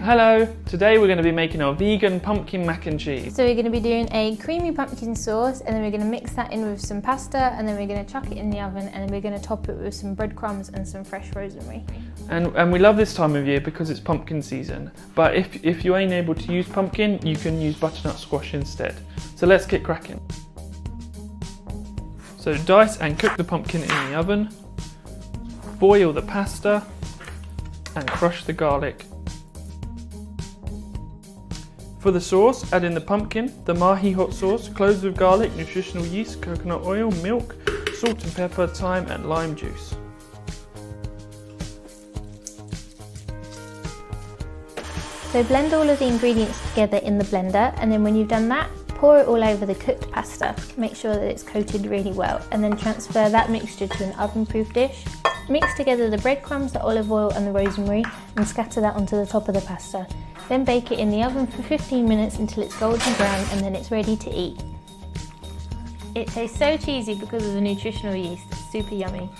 Hello, today we're going to be making our vegan pumpkin mac and cheese. So we're going to be doing a creamy pumpkin sauce, and then we're going to mix that in with some pasta, and then we're going to chuck it in the oven, and then we're going to top it with some breadcrumbs and some fresh rosemary. And we love this time of year because it's pumpkin season, but if you ain't able to use pumpkin, you can use butternut squash instead. So let's get cracking. So dice and cook the pumpkin in the oven, boil the pasta and crush the garlic. For the sauce, add in the pumpkin, the MAHI hot sauce, cloves of garlic, nutritional yeast, coconut oil, milk, salt and pepper, thyme and lime juice. So blend all of the ingredients together in the blender, and then when you've done that, pour it all over the cooked pasta. Make sure that it's coated really well, and then transfer that mixture to an oven-proof dish. Mix together the breadcrumbs, the olive oil and the rosemary, and scatter that onto the top of the pasta. Then bake it in the oven for 15 minutes until it's golden brown, and then it's ready to eat. It tastes so cheesy because of the nutritional yeast. It's super yummy.